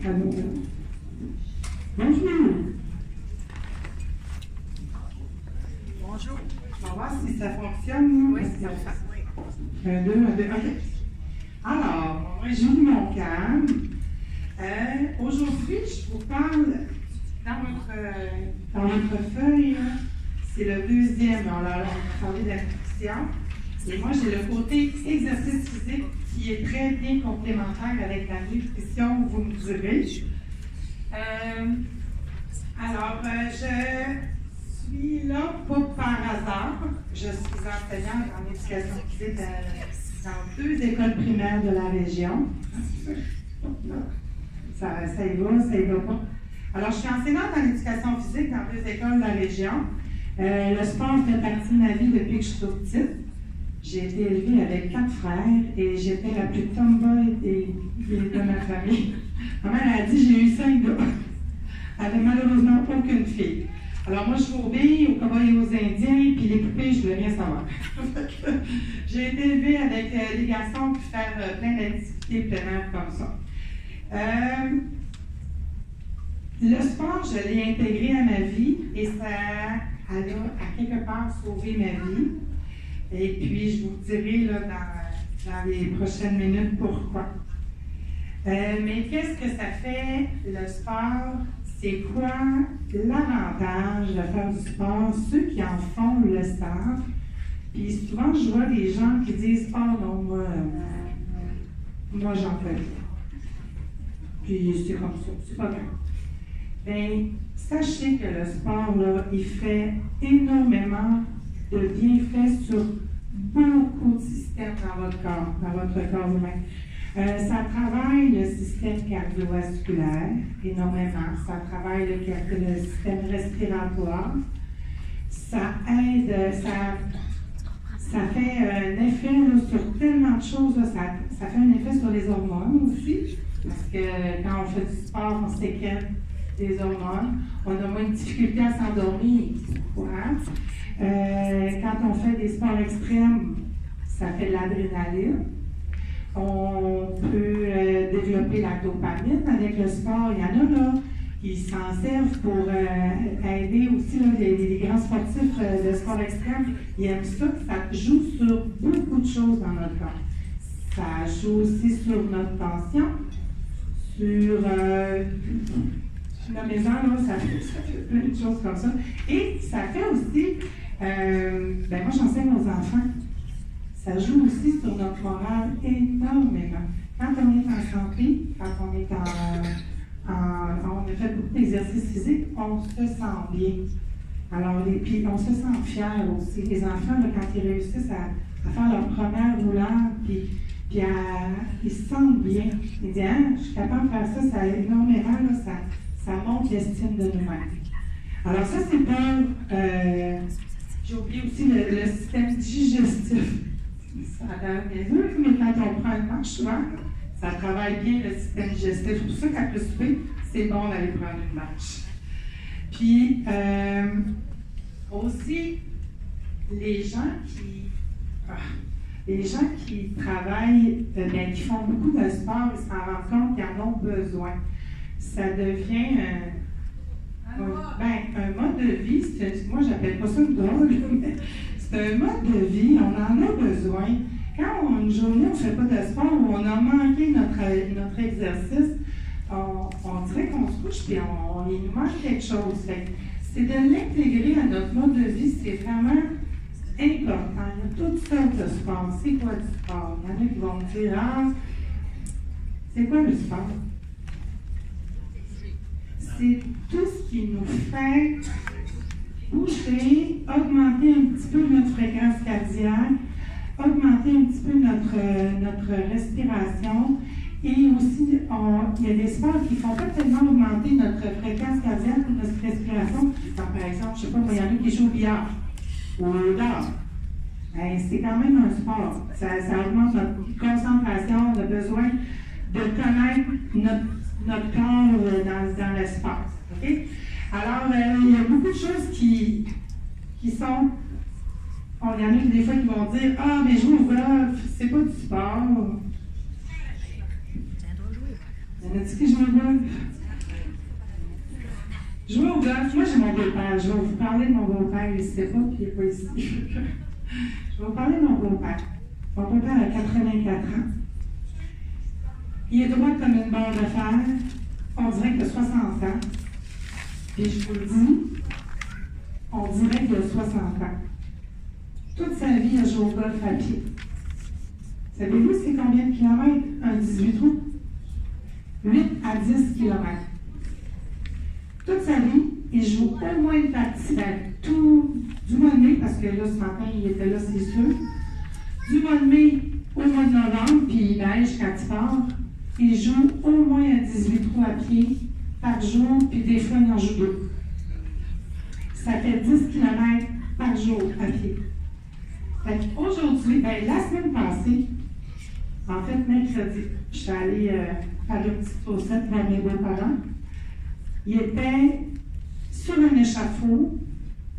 Allô? Bonjour. Bonjour. On va voir si ça fonctionne. Oui, c'est parfait. Un, deux, OK. Alors, moi, j'ouvre mon cam. Aujourd'hui, je vous parle dans votre feuille, là, c'est le deuxième. On a parlé d'instruction. Et moi, j'ai le côté exercice physique qui est très bien complémentaire avec la nutrition, vous me direz. Je suis là pas par hasard. Je suis enseignante en éducation physique dans 2 écoles primaires de la région. Ça y va pas. Alors, je suis enseignante en éducation physique dans 2 écoles de la région. Le sport fait partie de ma vie depuis que je suis toute petite. J'ai été élevée avec 4 frères et j'étais la plus tomboy de ma famille. Ma mère a dit j'ai eu 5 gars. Elle n'avait malheureusement aucune fille. Alors moi, je suis obéie aux cowboys et aux Indiens, puis les poupées, je ne veux rien savoir. J'ai été élevée avec des garçons pour faire plein d'activités plein air comme ça. Le sport, je l'ai intégré à ma vie et ça a à quelque part sauvé ma vie. Et puis, je vous dirai là, dans les prochaines minutes pourquoi. Mais qu'est-ce que ça fait, le sport? C'est quoi l'avantage de faire du sport? Ceux qui en font le savent. Puis souvent, je vois des gens qui disent « Ah oh non, moi j'en fais pas. » Puis c'est comme ça, c'est pas grave. Bien, sachez que le sport, là, il fait énormément de bienfaits sur beaucoup de systèmes dans votre corps humain. Ça travaille le système cardiovasculaire énormément, ça travaille le système respiratoire, ça aide, ça fait un effet là, sur tellement de choses, là, ça fait un effet sur les hormones aussi, parce que quand on fait du sport, on sécrète des hormones, on a moins de difficulté à s'endormir, quand on fait des sports extrêmes, ça fait de l'adrénaline. On peut développer la dopamine avec le sport. Il y en a là qui s'en servent pour aider aussi là, les grands sportifs de sport extrême. Ils aiment ça. Ça joue sur beaucoup de choses dans notre corps. Ça joue aussi sur notre tension, sur la maison, là, ça fait plein de choses comme ça. Et ça fait aussi, moi j'enseigne aux enfants. Ça joue aussi sur notre morale énormément. Quand on est en santé, quand on est on a fait beaucoup d'exercices physiques, on se sent bien. Alors, puis on se sent fier aussi. Les enfants, là, quand ils réussissent à faire leur première roulade, puis ils se sentent bien. Ils disent, ah, je suis capable de faire ça, ça aide énormément, là, ça monte l'estime de nous-mêmes. Alors ça, c'est pour, j'ai oublié aussi le système digestif. Ça a l'air niaiseux, mais quand on prend une marche, souvent, ça travaille bien le système digestif. C'est pour ça qu'après souper, c'est bon d'aller prendre une marche. Puis, aussi, les gens qui travaillent, qui font beaucoup de sport, ils s'en rendent compte qu'ils en ont besoin. Ça devient un mode de vie. Moi, j'appelle pas ça une drogue, mais c'est un mode de vie, on en a besoin. Quand une journée, on ne fait pas de sport ou on a manqué notre exercice, on dirait qu'on se couche et il nous manque quelque chose. C'est de l'intégrer à notre mode de vie, c'est vraiment important. Il y a toutes sortes de sports. C'est quoi du sport? Il y en a qui vont me dire, ah, c'est quoi le sport? C'est tout ce qui nous fait bouger, augmenter un petit peu notre fréquence cardiaque, augmenter un petit peu notre respiration. Et aussi, il y a des sports qui ne font pas tellement augmenter notre fréquence cardiaque ou notre respiration. Comme par exemple, je ne sais pas, il y en a qui jouent au billard ou au dard. C'est quand même un sport. Ça augmente notre concentration, on a besoin de connaître notre corps dans l'espace. Okay? Alors, il y a beaucoup de choses qui sont... Il y en a des fois qui vont dire « Ah, mais jouer au golf, c'est pas du sport. » Il y en a-tu qui jouent au golf? Jouer au golf, moi j'ai mon beau-père. Je vais vous parler de mon beau-père, il ne sait pas, puis il n'est pas ici. Je vais vous parler de mon beau-père. Mon beau-père a 84 ans. Il est droit comme une barre de fer. On dirait qu'il a 60 ans. Et je vous le dis, on dirait qu'il a 60 ans. Toute sa vie, il a joué au golf à pied. Savez-vous c'est combien de kilomètres un 18 trous? 8 à 10 kilomètres. Toute sa vie, il joue au moins une partie, tout du mois de mai, parce que là, ce matin, il était là, c'est sûr. Du mois de mai au mois de novembre, puis il neige quand il part, il joue au moins à 18 trous à pied par jour, puis des fois, il en joue 2. Ça fait 10 km par jour à pied. Aujourd'hui, la semaine passée, en fait, mercredi, je suis allée faire une petite saucette vers mes beaux-parents. Il était sur un échafaud,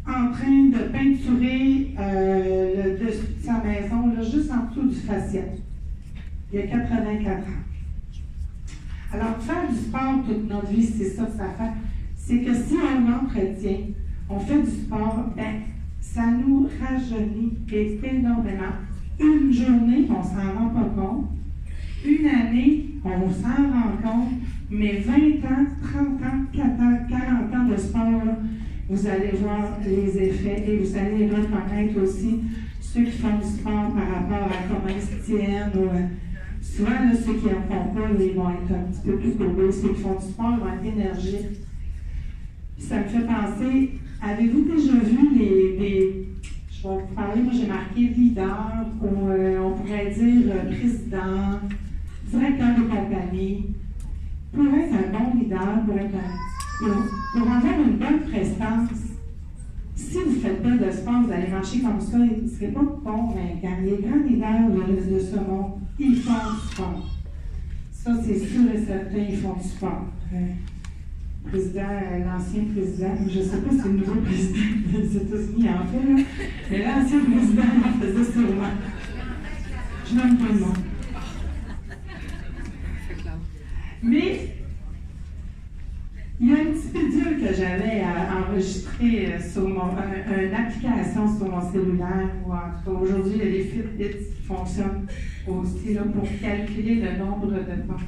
en train de peinturer le dessus de sa maison, là, juste en dessous du fascia. Il a 84 ans. Alors, faire du sport toute notre vie, c'est ça que ça fait. C'est que si on entretient, on fait du sport, ça nous rajeunit énormément. Une journée, on ne s'en rend pas compte. Une année, on s'en rend compte. Mais 20 ans, 30 ans, 40 ans de sport, là, vous allez voir les effets et vous allez reconnaître aussi ceux qui font du sport par rapport à comment ils se tiennent. Souvent, là, ceux qui n'en font pas, ils vont être un petit peu plus courbés. Ceux qui font du sport vont être énergiques. Ça me fait penser, avez-vous déjà vu je vais vous parler, moi j'ai marqué leader, ou on pourrait dire président, directeur de compagnie. Pour être un bon leader, pour avoir une bonne prestance, si vous ne faites pas de sport, vous allez marcher comme ça, il ne serait pas bon, mais quand les grands leaders de ce monde, ils font du sport. Ça, c'est sûr et certain, ils font du sport. L'ancien président, je ne sais pas si c'est le nouveau président des États-Unis en fait, là, mais l'ancien président, il faisait sûrement. Je n'aime pas le nom. Mais il y a un petit pédule que j'avais enregistré sur une application sur mon cellulaire, ou en tout cas aujourd'hui, il y a des Fitbits qui fonctionnent aussi là, pour calculer le nombre de pas.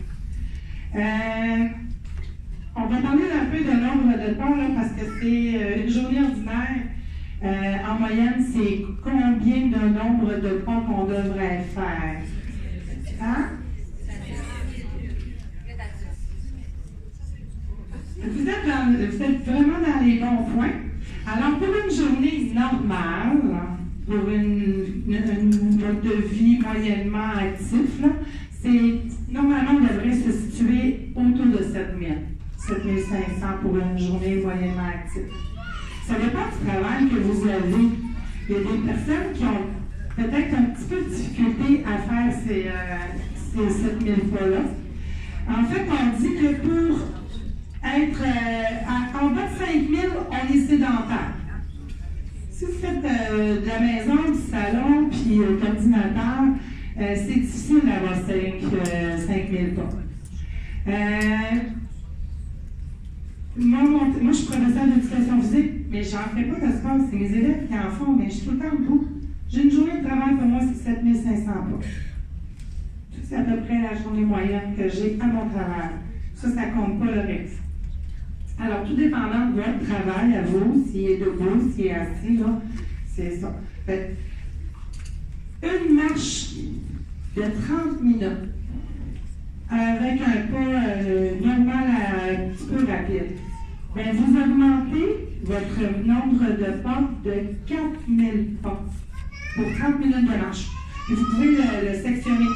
On va parler un peu de nombre de pas là, parce que c'est une journée ordinaire. En moyenne, c'est combien de nombre de pas qu'on devrait faire? Hein? Vous êtes vraiment dans les bons points. Alors, pour une journée normale, pour une mode de vie moyennement actif, normalement, on devrait se situer autour de 7500 pour une journée moyennement active. Ça dépend du travail que vous avez. Il y a des personnes qui ont peut-être un petit peu de difficulté à faire ces 7000 pas-là. En fait, on dit que pour être en bas de 5000, on est sédentaire. Si vous faites de la maison, du salon, puis d'ordinateur, c'est difficile d'avoir 5000 pas. Moi, je suis professeure d'éducation physique, mais j'en fais pas de sport. C'est mes élèves qui en font, mais je suis tout le temps debout. J'ai une journée de travail pour moi, c'est 7500 pas. C'est à peu près la journée moyenne que j'ai à mon travail. Ça compte pas le reste. Alors, tout dépendant de votre travail à vous, s'il est debout, s'il est assis, là, c'est ça. Fait, une marche de 30 minutes avec un pas normal un petit peu rapide. Bien, vous augmentez votre nombre de pas de 4000 pas pour 30 minutes de marche. Et vous pouvez le sectionner.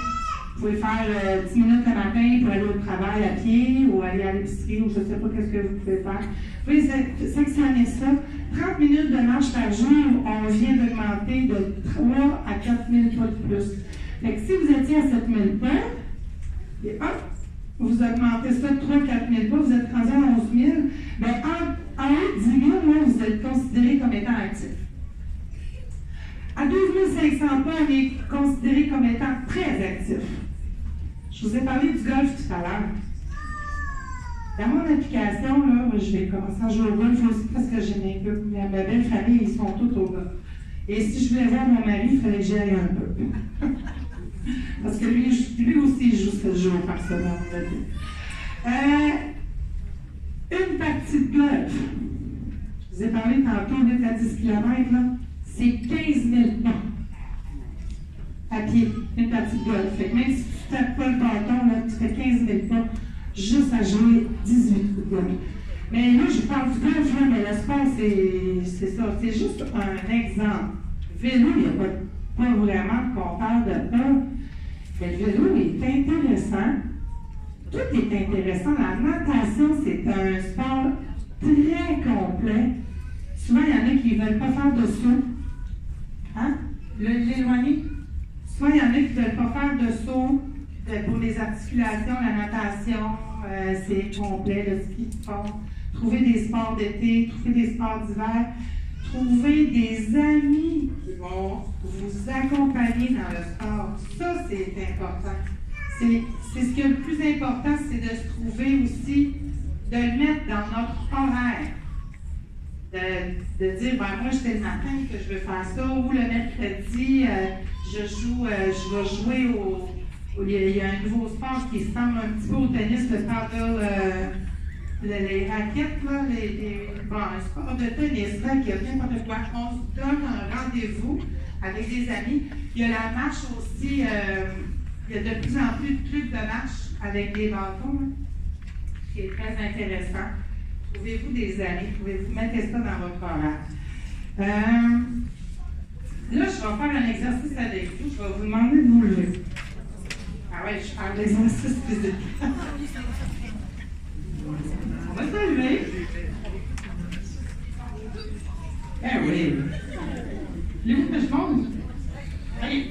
Vous pouvez faire 10 minutes le matin pour aller au travail à pied ou aller à l'épicerie ou je ne sais pas qu'est-ce que vous pouvez faire. Vous pouvez sectionner ça. 30 minutes de marche par jour, on vient d'augmenter de 3 à 4 000 pas de plus. Fait que si vous étiez à 7 000 pas, et hop, vous augmentez ça de 3 à 4 000 pas, vous êtes rendu à 11 000, bien en haut de 10 000, là, vous êtes considéré comme étant actif. À 12 500 pas, on est considéré comme étant très actif. Je vous ai parlé du golf tout à l'heure. Dans mon application, là, je vais commencer à jouer au golf aussi parce que j'ai ma belle famille, ils sont tous au golf. Et si je voulais voir mon mari, il fallait que j'y aille un peu. Parce que lui aussi, il joue 7 jours par semaine. Une partie de golf. Je vous ai parlé tantôt, 8 à 10 km, là. C'est 15 000 pas à pied, une partie de golf. Fait que même si tu ne tapes pas le bâton, là, tu fais 15 000 pas juste à jouer 18 coups de golf. Mais là, je parle du golf, là, mais le sport, c'est ça. C'est juste un exemple. Vélo, il n'y a pas vraiment qu'on parle de pas. Mais le vélo est intéressant. Tout est intéressant. La natation, c'est un sport très complet. Souvent, il y en a qui ne veulent pas faire de saut. Hein? L'éloigner? Souvent, il y en a qui ne veulent pas faire de saut pour les articulations, la natation, c'est complet, le ski de fond. Trouver des sports d'été, trouver des sports d'hiver, trouver des amis qui vont vous accompagner dans le sport. Ça, c'est important. C'est ce qui est le plus important, c'est de se trouver aussi, de le mettre dans notre horaire. De dire, ben moi, c'est le matin que je veux faire ça, ou le mercredi, je vais jouer il y a un nouveau sport qui ressemble un petit peu au tennis, le paddle, les raquettes, là, un sport de tennis, là, qui a n'importe quoi. On se donne un rendez-vous avec des amis. Il y a la marche aussi, il y a de plus en plus de clubs de marche avec des bâtons, là, qui est très intéressant. Trouvez-vous des amis, mettez ça dans votre horaire. Là, je vais faire un exercice avec vous. Je vais vous demander de vous lever. Ah ouais, je parle d'exercice physique. On va se lever. Eh oui. Voulez-vous que je monte? Allez.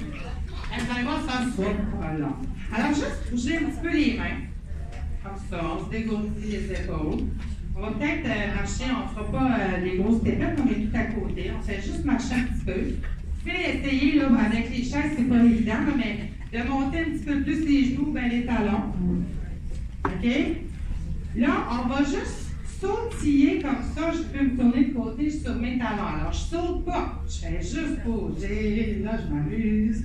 Vous allez voir, ça se fait. Voilà. Alors, juste bouger un petit peu les mains. Comme ça, on se dégourdit les épaules. On va peut-être marcher, on ne fera pas des grosses pépettes, on est tout à côté. On fait juste marcher un petit peu. Vous pouvez essayer, là, avec les chaises, c'est pas évident, là, mais de monter un petit peu plus les genoux, ben les talons. OK? Là, on va juste sautiller comme ça. Je peux me tourner de côté sur mes talons. Alors, je saute pas. Je fais juste bouger. Là, je m'amuse.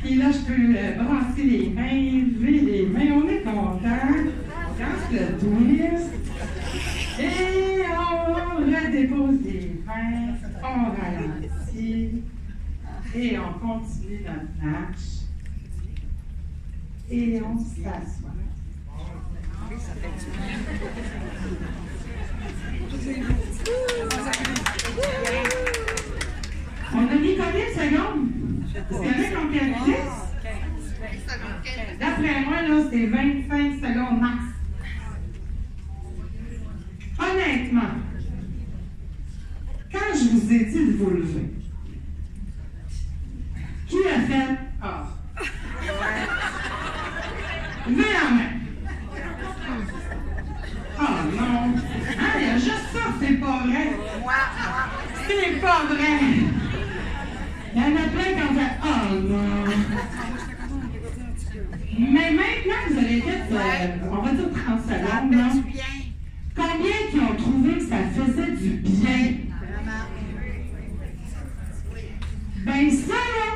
Et là, je peux brasser les mains, lever les mains. On est content. On lance le twist. Et on redépose les mains. On ralentit. Et on continue notre marche. Et on s'assoit. On a mis combien de secondes? Est-ce qu'il y en a qui ont calculé? D'après moi, là, c'est 25 secondes max. Honnêtement, quand je vous ai dit de vous lever, qui a fait « Ah! » Levez la main. Oh non! Ah, il y a juste ça, c'est pas vrai! C'est pas vrai! Il y en a plein qui ont fait « Oh non! » Mais maintenant que vous avez fait, on va dire 30 secondes, là, combien qui ont trouvé que ça faisait du bien? Ben ça, là,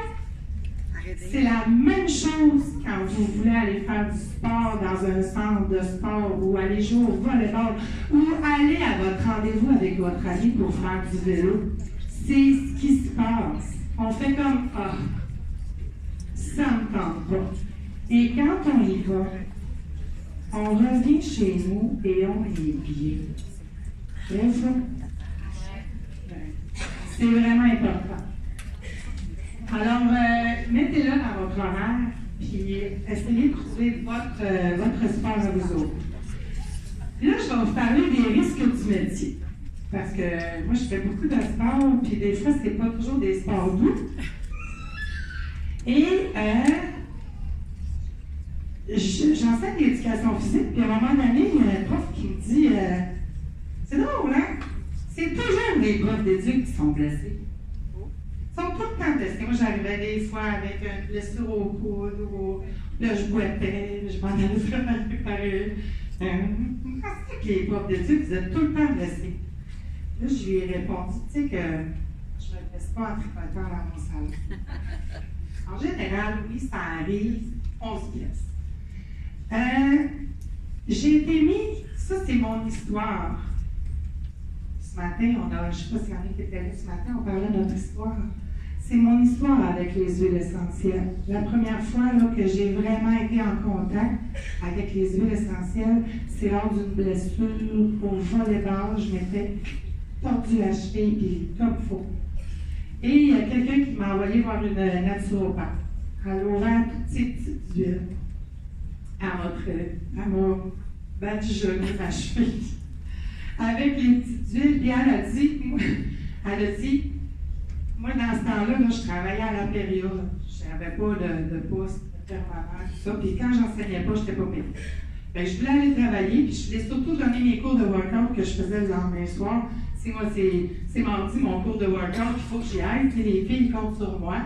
c'est la même chose quand vous voulez aller faire du sport dans un centre de sport ou aller jouer au volleyball ou aller à votre rendez-vous avec votre ami pour faire du vélo. C'est ce qui se passe. On fait comme « Ah, ça ne me tente pas ». Et quand on y va, on revient chez nous et on est bien. C'est ça? C'est vraiment important. Alors, mettez-le dans votre horaire, puis essayez de trouver votre sport à vous autres. Là, je vais vous parler des risques du métier. Parce que moi, je fais beaucoup de sport, puis des fois, c'est pas toujours des sports doux. Et j'enseigne l'éducation physique, puis à un moment donné, il y a un prof qui me dit c'est drôle, hein? C'est toujours des profs d'éduc qui sont blessés. Ils sont tout le temps blessés. Moi, j'arrivais des fois avec une blessure au coude ou Là, je boitais, je m'en allais préparer. Pensez que les profs d'études, vous êtes tout le temps blessés. Là, je lui ai répondu, tu sais que je ne me laisse pas en tripotant dans mon salon. En général, oui, ça arrive, on se blesse. J'ai été mis, ça c'est mon histoire. Ce matin, je ne sais pas s'il y en a qui étaient là ce matin, on parlait de notre histoire. C'est mon histoire avec les huiles essentielles. La première fois là, que j'ai vraiment été en contact avec les huiles essentielles, c'est lors d'une blessure au volleyball. Je m'étais tordu la cheville, puis comme il faut. Et il y a quelqu'un qui m'a envoyé voir une naturopathe. Elle a ouvert toutes ces petites huiles. Elle m'a badigeonné ma cheville avec les petites huiles. Puis elle a dit, moi, dans ce temps-là, là, je travaillais à la période. Je n'avais pas de poste permanent, tout ça. Puis quand j'enseignais pas, je n'étais pas payée. Bien, je voulais aller travailler, puis je voulais surtout donner mes cours de workout que je faisais le lendemain soir. C'est mardi, mon cours de workout, il faut que j'y aille. Puis les filles comptent sur moi.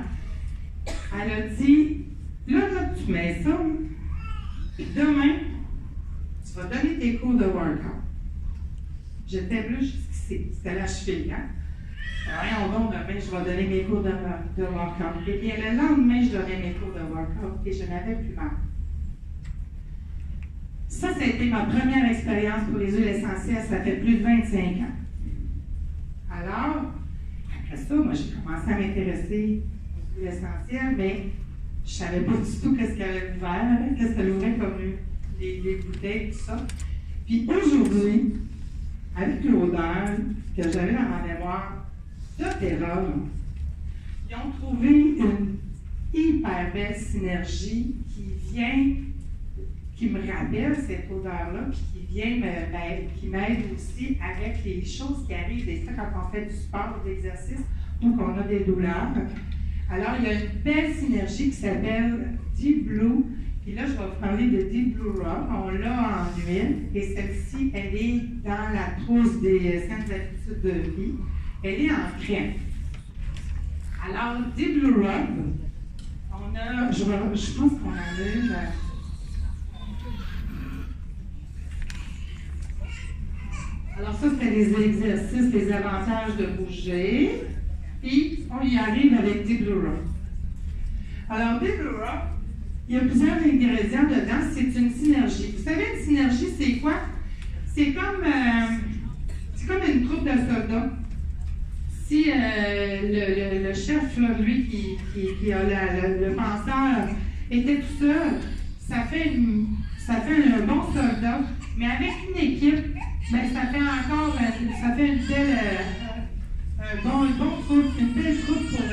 Elle a dit, là, tu mets ça, puis demain, tu vas donner tes cours de workout. J'étais plus jusqu'ici. C'était la cheville, hein? Voyons donc, demain, je vais donner mes cours de workout. Et bien, le lendemain, je donnais mes cours de workout et je n'avais plus mal. Ça a été ma première expérience pour les huiles essentielles. Ça fait plus de 25 ans. Alors, après ça, moi, j'ai commencé à m'intéresser aux huiles essentielles, mais je ne savais pas du tout qu'est-ce qu'elle avait ouvert, qu'est-ce qu'elle ouvrait comme les bouteilles, tout ça. Puis aujourd'hui, avec l'odeur que j'avais dans ma mémoire, doTERRA, ils ont trouvé une hyper belle synergie qui me rappelle cette odeur-là, puis qui m'aide aussi avec les choses qui arrivent, des fois quand on fait du sport, des exercices, ou qu'on a des douleurs. Alors, il y a une belle synergie qui s'appelle Deep Blue. Puis là, je vais vous parler de Deep Blue Rock. On l'a en huile, et celle-ci, elle est dans la trousse des saines habitudes de vie. Elle est en crème. Alors, Deep Blue Rock, je pense qu'on en a une. Alors ça, c'était les exercices, les avantages de bouger. Puis, on y arrive avec Deep Blue Rock. Alors, Deep Blue Rock, il y a plusieurs ingrédients dedans. C'est une synergie. Vous savez, une synergie, c'est quoi? C'est comme une troupe de soldats. Si le chef, là, lui, qui a le penseur, était tout seul, ça fait un bon soldat. Mais avec une équipe, ben, ça fait une belle troupe pour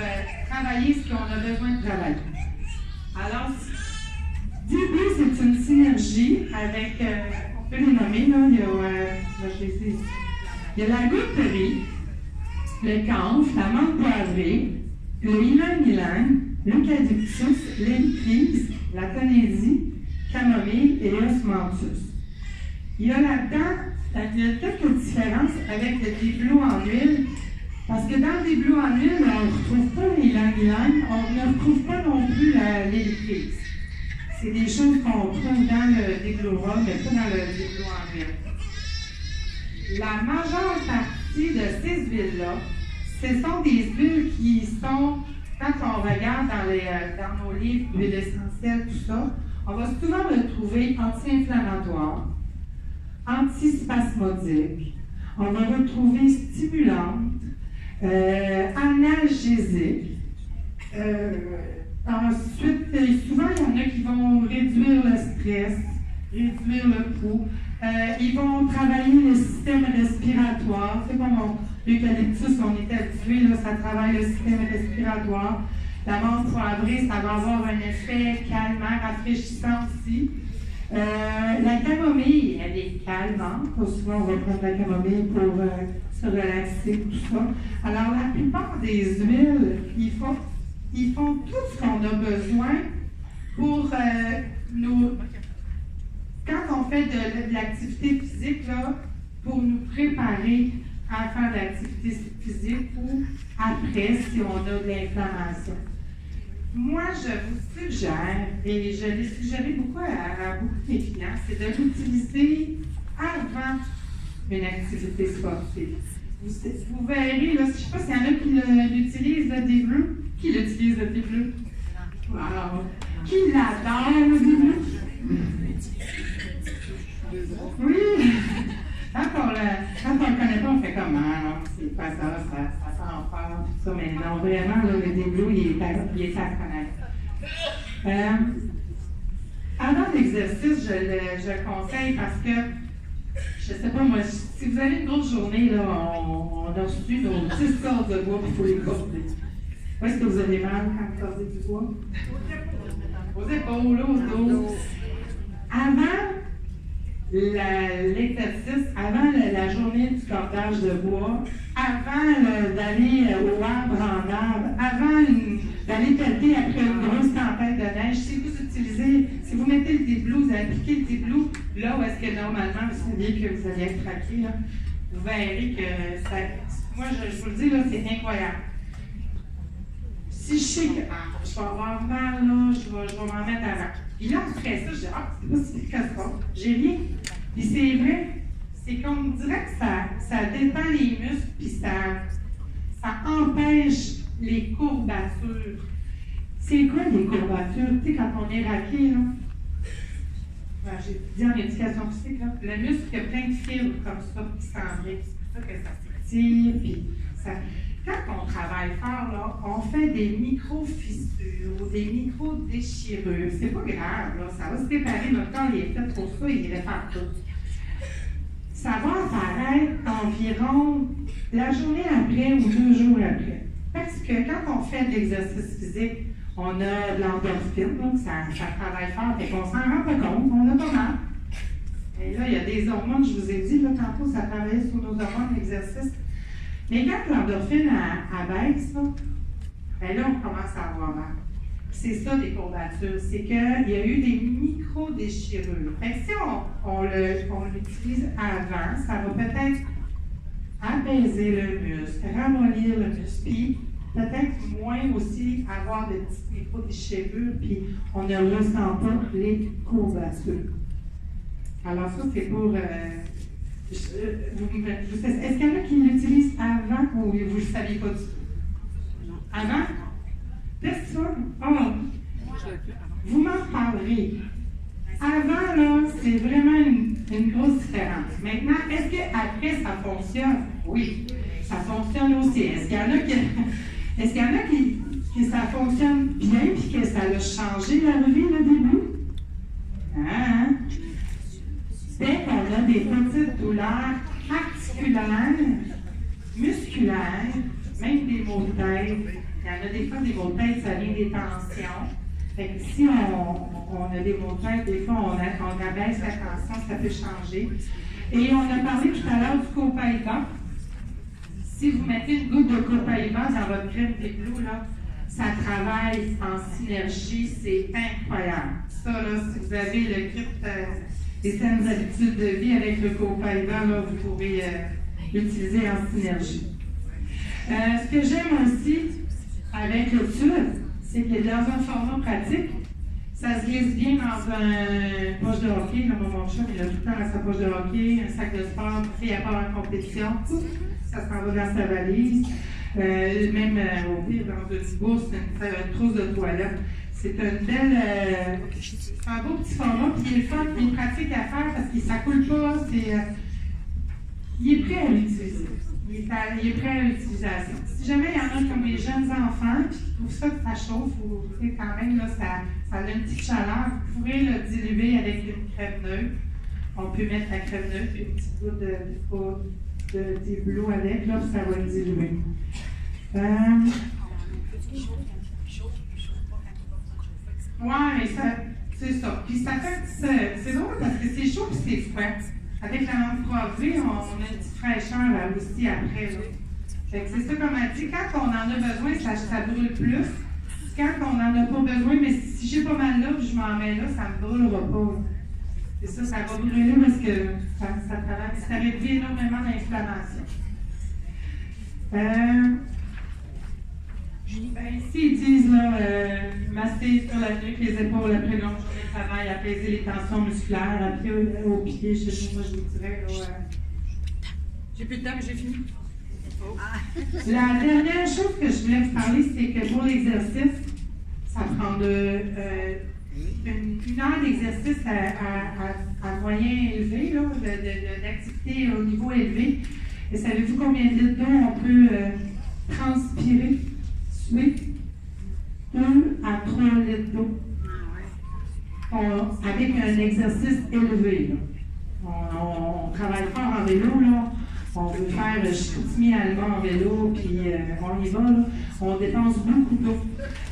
travailler ce qu'on a besoin de travailler. Alors, début, c'est une synergie avec, on peut les nommer, là, il y a la goutte de riz, le camphre, la menthe poivrée, le ylang-ylang, l'eucalyptus, l'épicrise, la tanésie, camomille et l'osmanthus. Il y a quelques différences avec le Deep Blue en huile, parce que dans le Deep Blue en huile, on ne retrouve pas les ylang-ylang, on ne retrouve pas non plus l'épicrise. C'est des choses qu'on trouve dans le Deep Blue Rock, mais pas dans le Deep Blue en huile. La majeure partie de ces huiles-là, ce sont des huiles qui sont, quand on regarde dans nos livres d'huiles essentielles, tout ça, on va souvent le trouver anti-inflammatoire, antispasmodique, on va retrouver stimulante, analgésique. Ensuite, souvent, il y en a qui vont réduire le stress, réduire le pouls. Ils vont travailler le système respiratoire. C'est comme l'eucalyptus, on est habitué, là, ça travaille le système respiratoire. La menthe poivrée, ça va avoir un effet calmant, rafraîchissant aussi. La camomille, elle est calmante. Souvent, on va prendre la camomille pour se relaxer, tout ça. Alors, la plupart des huiles, ils font tout ce qu'on a besoin pour quand on fait de l'activité physique, là, pour nous préparer à faire de l'activité physique ou après, si on a de l'inflammation. moi, je vous suggère, et je l'ai suggéré beaucoup à beaucoup de mes clients, c'est de l'utiliser avant une activité sportive. Vous verrez, là, je ne sais pas s'il y en a qui l'utilisent, le Deep Blue. Qui l'utilise, le Deep Blue? Wow! Qui l'adore, le Deep Blue? Oui! Quand on ne le connaît pas, on fait comme ah, c'est pas ça sent fort, tout ça, mais non, vraiment, là, le Deep Blue, il est à connaître. Avant l'exercice, je le conseille parce que, je ne sais pas, moi, si vous avez une grosse journée, là, on a reçu nos 10 cordes de bois, puis il faut les corder. Où est-ce que vous avez mal quand vous cordez du bois? Aux épaules, au dos. Avant l'exercice, avant la journée du cordage de bois, avant d'aller au arbre en arbre, avant d'aller pelleter après une grosse tempête de neige, si vous mettez le Deep Blue, vous appliquez le Deep Blue, là où est-ce que normalement vous saviez que vous alliez être traqué, là, vous verrez que ça, moi je vous le dis, là, c'est incroyable. Si je sais que je vais avoir mal, là, je vais m'en mettre avant. Puis là, après ça, je dis, c'est pas si efficace ça. J'ai rien. Puis c'est vrai, c'est qu'on dirait que ça détend les muscles, puis ça empêche les courbatures. C'est quoi les courbatures? Tu sais, quand on est raqué, là, j'ai dit en éducation physique, là, le muscle il a plein de fibres comme ça qui s'en vient. C'est pour ça que ça s'étire, puis ça. Quand on travaille fort, là, on fait des micro-fissures ou des micro-déchirures. C'est pas grave, là, ça va se réparer. Notre corps il est fait pour ça, il répare tout. Ça va apparaître environ la journée après ou 2 jours après. Parce que quand on fait de l'exercice physique, on a de l'endorphine, donc ça travaille fort, et qu'on s'en rend pas compte, on a pas mal. Et là, il y a des hormones, je vous ai dit, là, tantôt, ça travaille sur nos hormones d'exercice. Mais quand l'endorphine abaisse, ben là, on commence à avoir mal. C'est ça, des courbatures. C'est qu'il y a eu des micro-déchirures. Fait que si on l'utilise avant, ça va peut-être apaiser le muscle, ramollir le muscle, puis peut-être moins aussi avoir de petites micro-déchirures, puis on ne ressent pas les courbatures. Alors ça, c'est pour... est-ce qu'il y en a qui l'utilisent avant ou vous ne le saviez pas du tout? Avant? C'est ça? Oh, vous m'en parlerez. Avant, là, c'est vraiment une grosse différence. Maintenant, est-ce qu'après, ça fonctionne? Oui, ça fonctionne aussi. Est-ce qu'il y en a qui ça fonctionne bien et que ça a changé leur vie, le début? Hein? Dès qu'on a des petites douleurs articulaires, musculaires, même des maux de tête, il y en a des fois des maux de tête, ça vient des tensions. Fait que si on a des maux de tête, des fois on abaisse la tension, ça peut changer. Et on a parlé tout à l'heure du Copaiba. Si vous mettez une goutte de Copaiba dans votre crème Deep Blue, là, ça travaille en synergie, c'est incroyable. Ça, là, si vous avez le kit des saines habitudes de vie avec le Copaiba, là, vous pourrez l'utiliser en synergie. Ce que j'aime aussi avec le tube, c'est que dans un format pratique, ça se glisse bien dans un poche de hockey. Là, mon chum, il a tout le temps dans sa poche de hockey, un sac de sport, puis à part en compétition, ça s'en va dans sa valise. Même au pire, dans une bourse, une trousse de toilette. C'est une belle. C'est un beau petit format, puis il est fun, il est pratique à faire parce que ça coule pas. Il est prêt à l'utiliser. Il est prêt à l'utilisation. Si jamais il y en a qui ont des jeunes enfants, puis qui trouvent ça que ça chauffe, ou quand même, là, ça a une petite chaleur, vous pourrez le diluer avec une crème neutre. On peut mettre la crème neutre et une petite goutte de Deep Blue avec, là, puis ça va le diluer. Ouais, mais c'est ça. Puis ça fait, c'est drôle parce que c'est chaud puis c'est frais. Avec la menthe croisée, on a une petite fraîcheur là aussi après. Là. Fait que c'est ça comme elle dit, quand on en a besoin, ça brûle plus. Quand on n'en a pas besoin, mais si j'ai pas mal là puis je m'en mets là, ça me brûlera pas. C'est ça, ça va brûler parce que ça travaille. Ça réduit énormément l'inflammation. Ben, ici, ils disent, là, masser sur la nuque, les épaules après une longue journée de travail, apaiser les tensions musculaires, après au pied, chez nous, moi, je vous dirais, là, J'ai plus de temps, mais j'ai fini. La dernière chose que je voulais vous parler, c'est que pour l'exercice, ça prend une heure d'exercice à moyen élevé, là, d'activité au niveau élevé. Et savez-vous combien de litres d'eau on peut transpirer, suer? 2 à 3 litres d'eau. Avec un exercice élevé. Là. On travaille fort en vélo, là. On veut faire Chicoutimi-Allemand en vélo, puis on y va, là. On dépense beaucoup d'eau.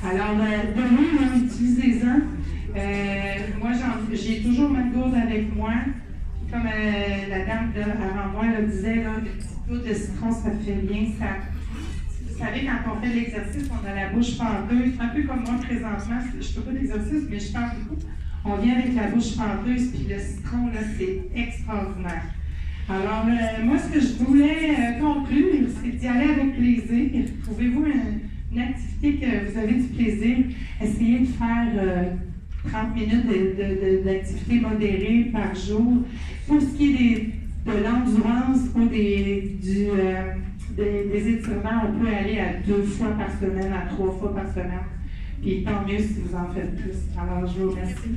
Alors, demain, utilisez-en. Moi, j'ai toujours ma gourde avec moi. Puis comme la dame avant moi le disait, là, une petite goutte de citron, ça fait bien. Vous savez, quand on fait l'exercice, on a la bouche penteuse. Un peu comme moi présentement, je ne fais pas d'exercice, mais je parle beaucoup. On vient avec la bouche penteuse, puis le citron, là, c'est extraordinaire. Alors, moi, ce que je voulais conclure, c'est d'y aller avec plaisir. Trouvez-vous une activité que vous avez du plaisir. Essayez de faire 30 minutes d'activité modérée par jour. Pour ce qui est de l'endurance ou des étirements, on peut aller à 2 fois par semaine, à 3 fois par semaine. Puis tant mieux si vous en faites plus. Alors, je vous remercie.